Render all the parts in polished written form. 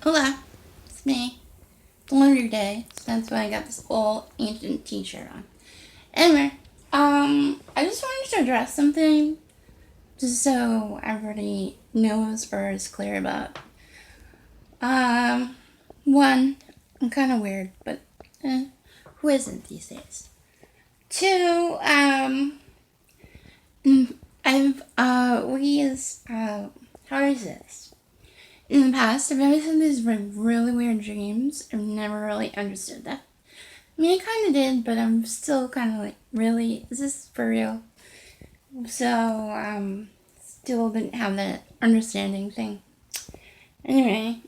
Hola, it's me. It's Laundry Day, so that's why I got this old ancient t-shirt on. Anyway, I just wanted to address something just so everybody knows or is clear about. Um, one, I'm kind of weird, but who isn't these days? Two, how is this? In the past, I've always had these really weird dreams. I've never really understood that. I mean, I kind of did, but I'm still kind of like, really? Is this for real? So, still didn't have that understanding thing. Anyway,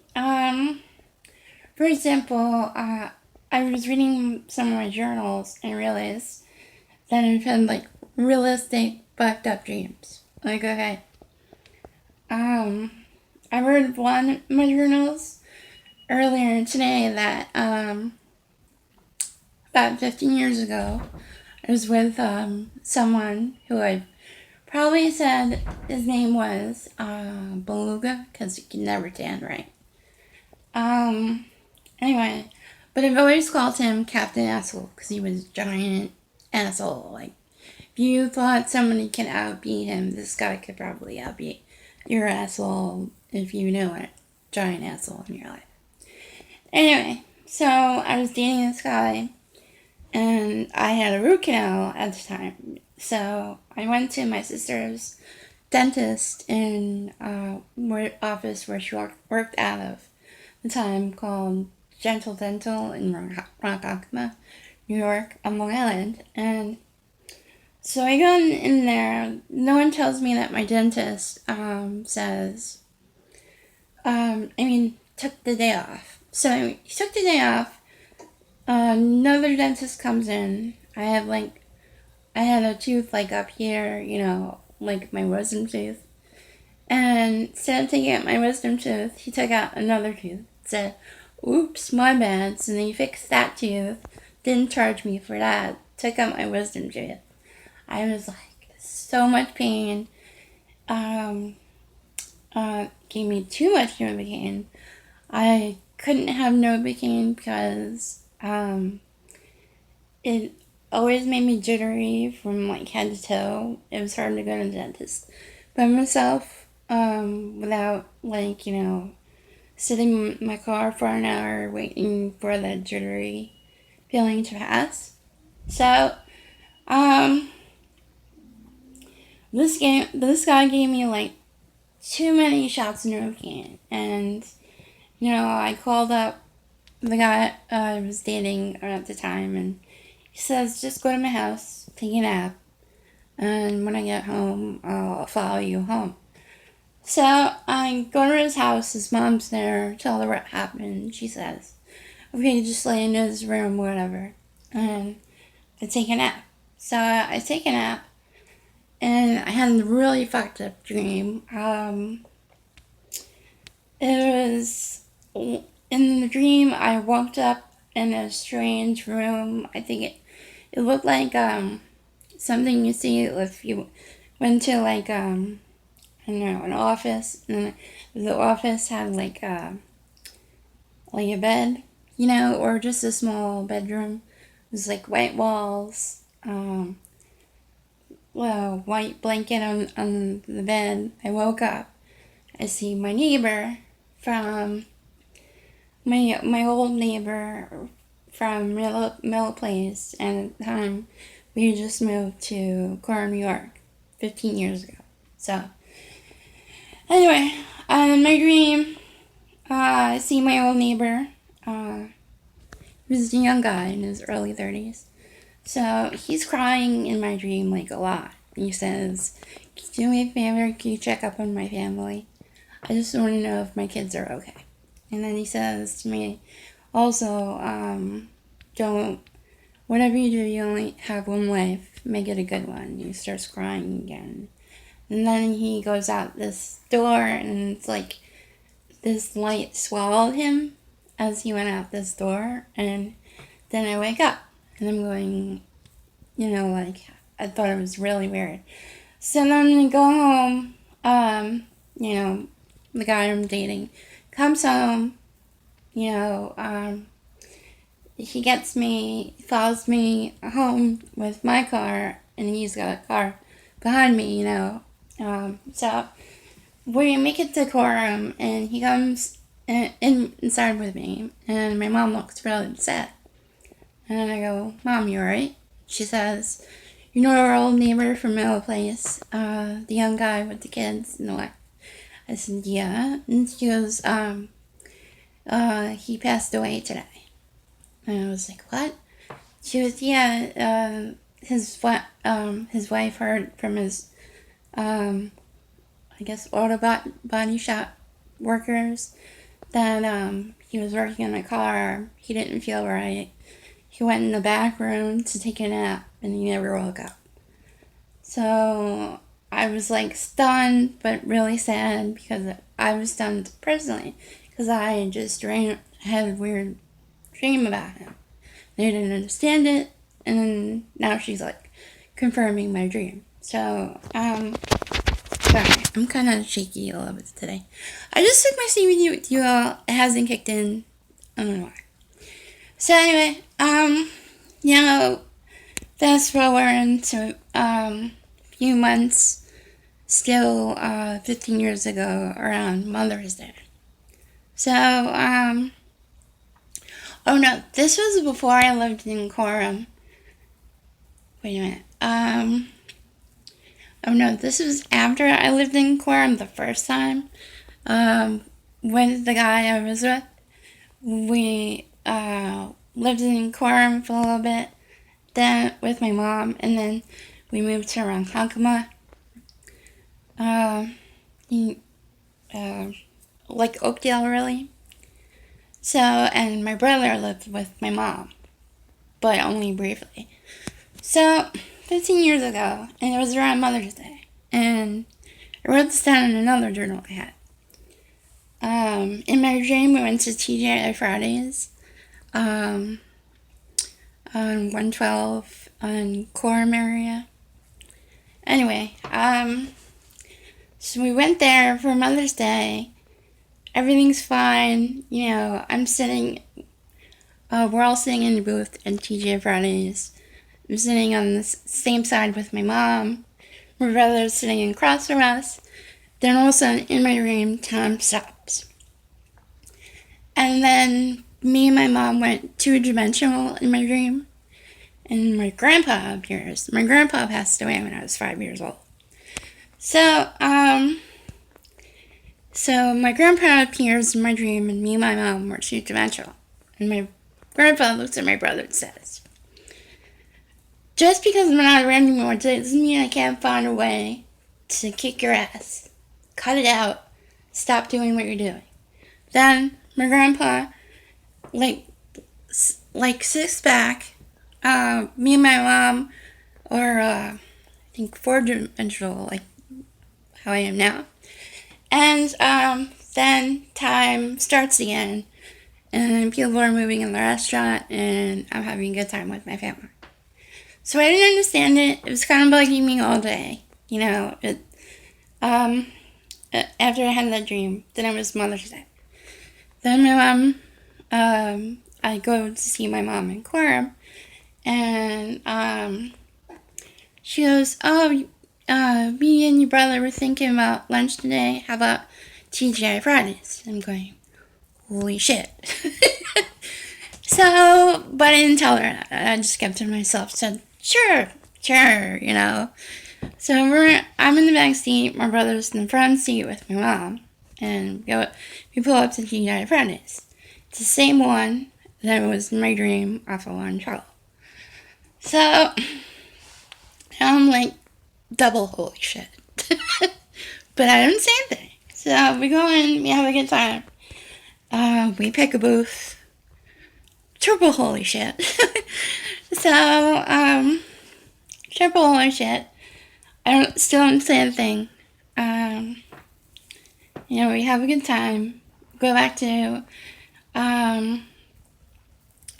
for example, I was reading some of my journals and realized that I've had like realistic fucked up dreams. Like, okay, um, I read one of my journals earlier today that, about 15 years ago, I was with someone who I probably said his name was Beluga because you can never stand right. Um, anyway, but I've always called him Captain Asshole because he was a giant asshole. Like, if you thought somebody could outbeat him, this guy could probably outbeat your asshole if you know it. Giant asshole in your life. Anyway, so I was dating this guy and I had a root canal at the time. So I went to my sister's dentist in office where she worked out of the time called Gentle Dental in Ronkonkoma, New York, on Long Island. And so I go in there. No one tells me that my dentist says, took the day off. So he took the day off. Another dentist comes in. I had a tooth like up here, like my wisdom tooth. And instead of taking out my wisdom tooth, he took out another tooth. Said, "Oops, my bad." So then he fixed that tooth. Didn't charge me for that. Took out my wisdom tooth. I was like, so much pain. Um, Gave me too much Novocaine. I couldn't have Novocaine because it always made me jittery from like head to toe. It was hard to go to the dentist by myself without sitting in my car for an hour waiting for the jittery feeling to pass. So um, this guy gave me like too many shots of Novocaine, and I called up the guy I was dating at the time, and he says, "Just go to my house, take a nap, and when I get home, I'll follow you home." So I go to his house, his mom's there, tell her what happened. She says, "Okay, just lay in his room, whatever." And I take a nap. So I take a nap, and I had a really fucked up dream. It was in the dream I woke up in a strange room. I think it looked like something you see if you went to like I don't know, an office, and the office had like a bed, or just a small bedroom. It was like white walls, white blanket on the bed. I woke up. I see my neighbor from my old neighbor from Middle Place, and at the time we just moved to Cora, New York, 15 years ago. So anyway, in my dream, I see my old neighbor. He was a young guy in his early 30s. So he's crying in my dream like a lot. He says, "Can you do me a favor? Can you check up on my family? I just want to know if my kids are okay." And then he says to me, also, don't, whatever you do, you only have one life. Make it a good one. He starts crying again. And then he goes out this door, and it's like this light swallowed him as he went out this door. And then I wake up, and I'm going, I thought it was really weird. So then I go home, the guy I'm dating comes home, he follows me home with my car, and he's got a car behind me. So we make it to quorum, and he comes inside with me, and my mom looks really upset. And I go, Mom, you alright? She says, you know our old neighbor from Middle Place, the young guy with the kids and the wife? I said, yeah. And she goes, he passed away today. And I was like, what? She was, yeah, his wife heard from his, I guess, body shop workers that he was working on a car. He didn't feel right. He went in the back room to take a nap, and he never woke up. So I was like stunned, but really sad, because I was stunned personally, because I just had a weird dream about him. They didn't understand it, and now she's like confirming my dream. So, sorry, I'm kind of shaky a little bit today. I just took my CBD with you all. It hasn't kicked in. I don't know why. So anyway, fast forward to a few months, still 15 years ago, around Mother's Day. So, oh no, this was before I lived in Quorum. Wait a minute. Oh no, this was after I lived in Quorum the first time. With the guy I was with, we lived in Quorum for a little bit, then with my mom, and then we moved to Ronkonkoma. Like Oakdale, really. So, and my brother lived with my mom, but only briefly. So, 15 years ago, and it was around Mother's Day, and I wrote this down in another journal I had. In my dream, we went to TGI Fridays, on 112 on Quorum area. Anyway, so we went there for Mother's Day. Everything's fine. I'm sitting, we're all sitting in the booth at TGI Fridays. I'm sitting on the same side with my mom. My brother's sitting across from us. Then all of a sudden, in my dream, time stops. And then me and my mom went two-dimensional in my dream. And my grandpa appears. My grandpa passed away when I was 5 years old. So my grandpa appears in my dream, and me and my mom were two-dimensional. And my grandpa looks at my brother and says, just because I'm not around anymore doesn't mean I can't find a way to kick your ass. Cut it out. Stop doing what you're doing. Then my grandpa, like sits back. Me and my mom are, I think, four-dimensional, like how I am now. And then time starts again, and people are moving in the restaurant, and I'm having a good time with my family. So I didn't understand it. It was kind of bugging me all day. After I had that dream, then it was Mother's Day. Then my mom, I go to see my mom in Quorum, and she goes, oh, me and your brother were thinking about lunch today. How about TGI Fridays? I'm going, holy shit. So, but I didn't tell her that. I just kept to myself. Said, sure. So I'm in the back seat. My brother's in the front seat with my mom, and we pull up to TGI Fridays. It's the same one that was in my dream off of 112. So I'm like, double holy shit. But I don't say anything. So we go in, we have a good time. We pick a booth. Triple holy shit. So, triple holy shit. I still don't say anything. We have a good time. Go back to,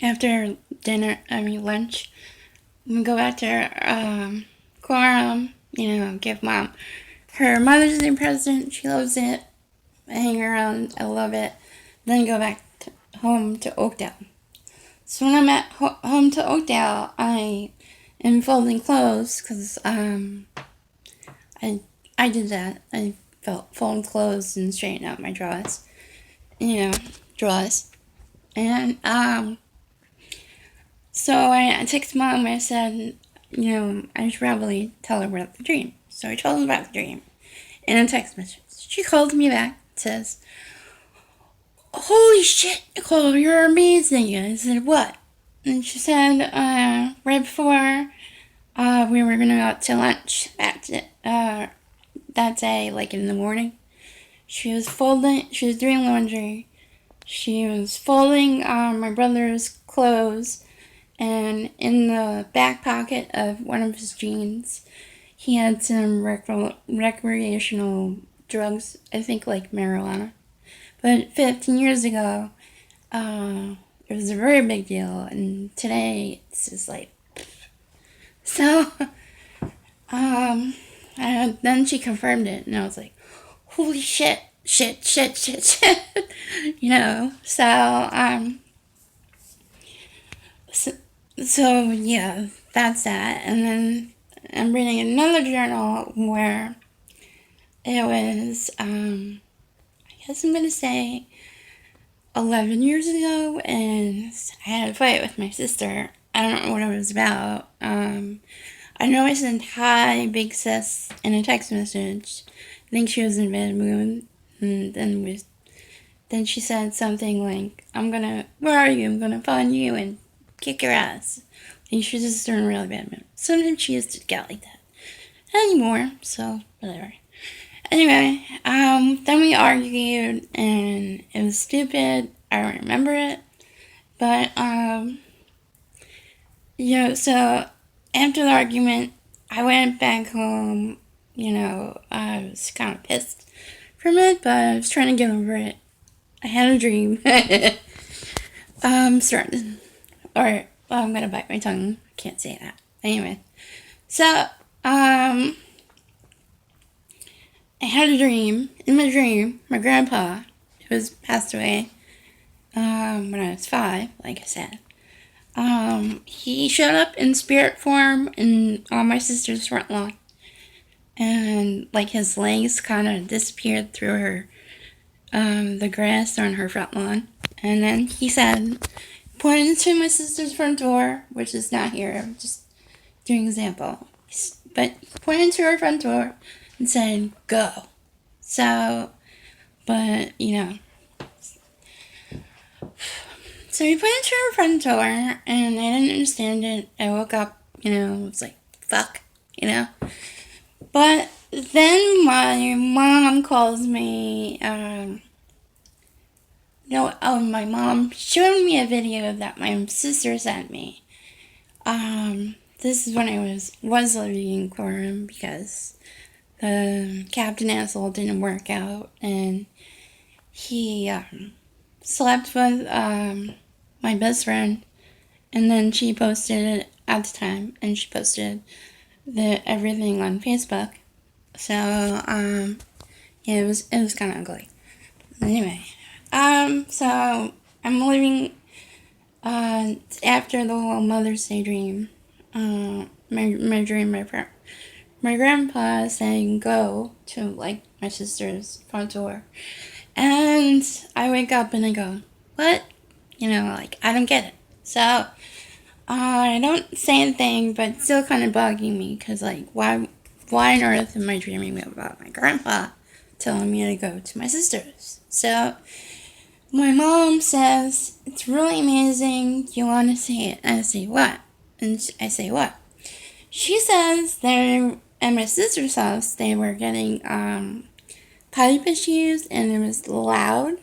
after lunch. We go back to Quorum, give Mom her Mother's Day present. She loves it. I hang around. I love it. Then go back home to Oakdale. So when I'm at home to Oakdale, I am folding clothes because I did that. I fold clothes and straighten out my drawers. Drawers. And so I texted Mom. I said, I should probably tell her about the dream. So I told her about the dream in a text message. She called me back. Says, "Holy shit, Nicole, you're amazing." I said, "What?" And she said, right before we were gonna go out to lunch that day, like in the morning, she was doing laundry. She was folding my brother's clothes, and in the back pocket of one of his jeans, he had some recreational drugs, I think like marijuana. But 15 years ago, it was a very big deal, and today it's just like, so, and then she confirmed it, and I was like, holy shit, shit, so yeah, that's that. And then I'm reading another journal where it was, I guess I'm gonna say 11 years ago, and I had a fight with my sister. I don't know what it was about. I know I sent hi, big sis, in a text message. I think she was in a bad mood, and then she said something like, where are you? I'm gonna find you and kick your ass. And she was just in a really bad mood. Sometimes she used to get like that. Anymore, so whatever. Anyway, then we argued, and it was stupid. I don't remember it. But, so after the argument, I went back home. I was kind of pissed from it, but I was trying to get over it. I had a dream. I'm gonna bite my tongue. I can't say that. Anyway, so, I had a dream. In my dream, my grandpa, who was passed away when I was 5, like I said, he showed up in spirit form on my sister's front lawn. And, like, his legs kind of disappeared through the grass on her front lawn. And then he said, pointed to my sister's front door, which is not here, I'm just doing an example. But he pointed to her front door and said, go. So, but, so he pointed to her front door, and I didn't understand it. I woke up, was like, fuck, But then my mom calls me, my mom showed me a video that my sister sent me. This is when I was living in Quorum, because the Captain Asshole didn't work out, and he slept with my best friend, and then she posted it at the time, and she posted everything on Facebook. So it was kind of ugly. Anyway, so I'm living after the whole Mother's Day dream. My dream, my grandpa saying go to, like, my sister's front door. And I wake up and I go, what? I don't get it. So, I don't say anything, but it's still kind of bugging me, because, like, why on earth am I dreaming about my grandpa telling me to go to my sister's? So, my mom says, it's really amazing, you want to see it? And I say, what? And I say, what? She says they're at my sister's house, they were getting pipe issues, and it was loud,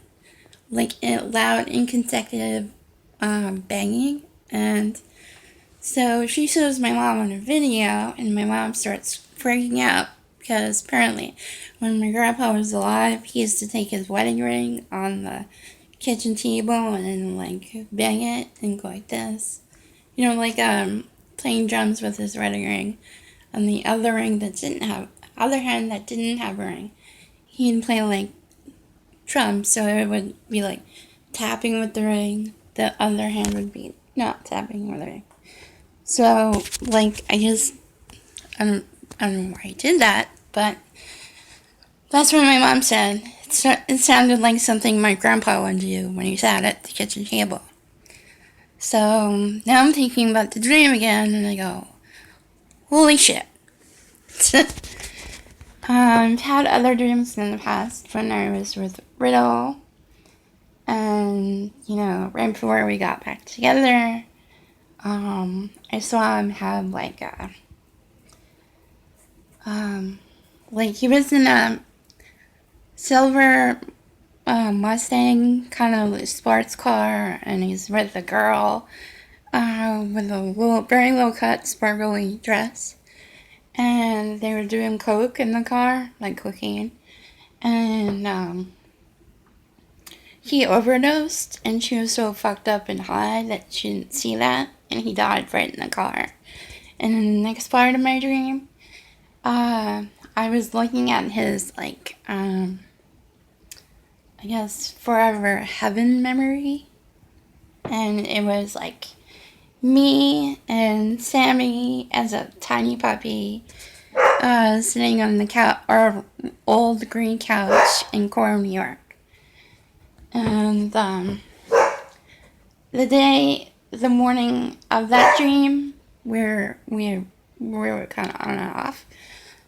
loud inconsecutive banging. And so she shows my mom on a video, and my mom starts freaking out, because apparently when my grandpa was alive, he used to take his wedding ring on the kitchen table and then, like, bang it and go like this. Playing drums with his wedding ring. On the other hand that didn't have a ring, he'd play, like, drums, so it would be like tapping with the ring. The other hand would be not tapping with the ring. So, like, I don't know why I did that, but that's what my mom said. It sounded like something my grandpa would do when he sat at the kitchen table. So, now I'm thinking about the dream again, and I go, holy shit. I've had other dreams in the past when I was with Riddle, and, right before we got back together, I saw him have like he was in a silver Mustang kind of sports car, and he's with a girl with a very low cut, sparkly dress. And they were doing coke in the car, like cocaine. And he overdosed, and she was so fucked up and high that she didn't see that, and he died right in the car. And in the next part of my dream, I was looking at his, I guess, forever heaven memory. And it was, me and Sammy as a tiny puppy sitting on our old green couch in Coram, New York. And the morning of that dream, we were kind of on and off.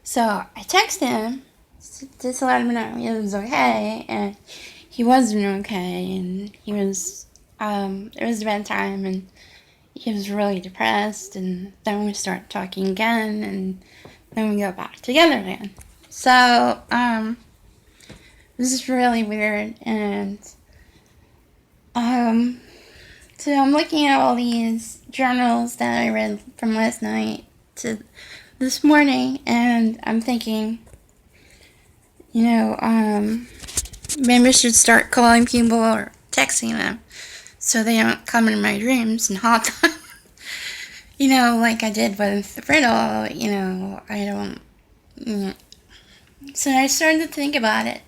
So I texted him just to let him know he was okay, and he wasn't okay, and he was, it was bedtime, and he was really depressed, and then we start talking again, and then we go back together again. So, this is really weird, and, so I'm looking at all these journals that I read from last night to this morning, and I'm thinking, maybe I should start calling people or texting them so they don't come in my dreams and haunt them. Like I did with Riddle, I don't. So I started to think about it.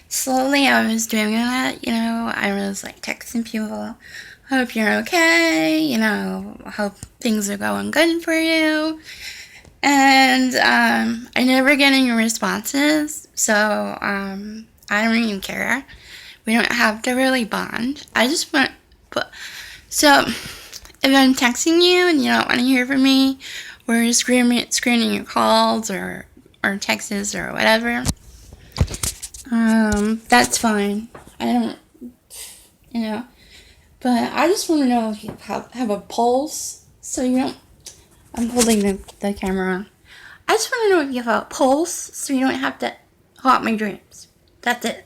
Slowly I was doing that, I was texting people, hope you're okay, hope things are going good for you. And I never get any responses, so I don't even care. We don't have to really bond. I just want, so if I'm texting you and you don't want to hear from me, or you're screening your calls or texts or whatever, that's fine. I don't, but I just want to know if you have a pulse, so you don't, I'm holding the camera on. I just want to know if you have a pulse, so you don't have to haunt my dreams. That's it.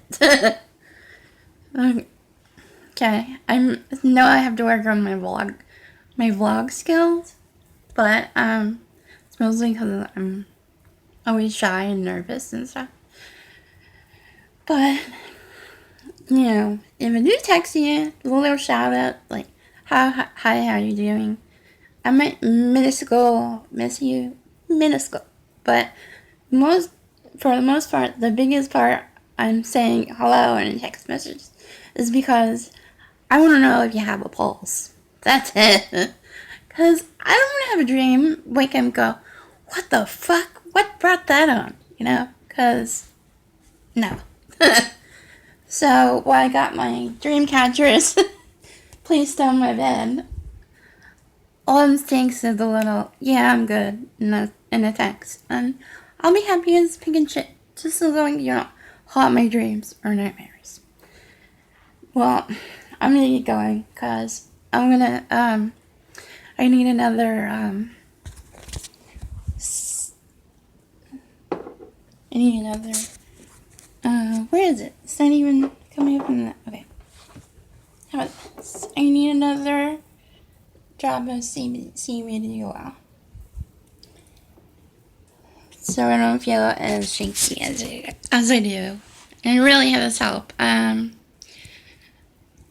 Okay, I know I have to work on my vlog skills, but it's mostly because I'm always shy and nervous and stuff. But if I do text you, a little shout out hi, how you doing? I might miss you, minuscule, but for the most part, the biggest part, I'm saying hello in a text message is because I want to know if you have a pulse. That's it. Because I don't want to have a dream, wake up and go, what the fuck? What brought that on? Because, no. So, while I got my dream catchers placed on my bed, all I'm saying is a little, yeah, I'm good, in a text. And I'll be happy as pig and shit, just as long as you don't haunt my dreams or nightmares. Well, I'm gonna get going, because I'm gonna, I need another, where is it? It's not even coming up in the, okay. How about this? I need another drop of CBD so I don't feel as shaky as I do. And it really has help.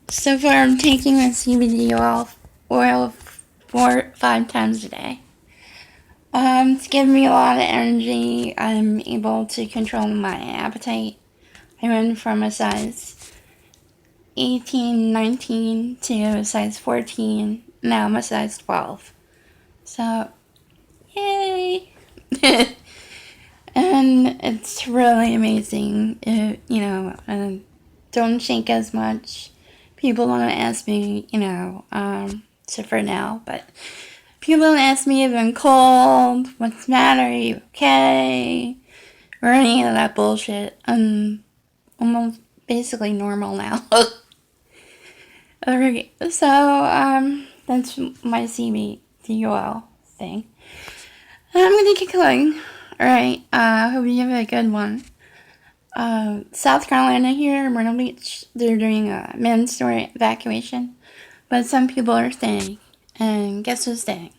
So far I'm taking the CBD oil 4-5 times a day. It's giving me a lot of energy. I'm able to control my appetite. I went from a size 18, 19 to size 14. Now I'm a size 12. So, yay! And it's really amazing. Don't shake as much. People want to ask me, so for now, but people don't ask me if I'm cold, what's the matter, are you okay, or any of that bullshit. I'm almost basically normal now. Okay, so, that's my CBDUL thing. I'm gonna keep going. Alright, hope you have a good one. South Carolina here, Myrtle Beach, they're doing a mandatory evacuation, but some people are staying. And guess who's staying?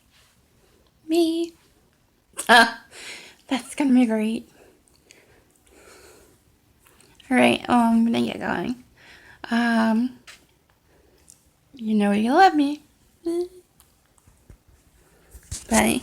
Me. That's gonna be great. Alright, I'm gonna get going. You know you love me. Bye.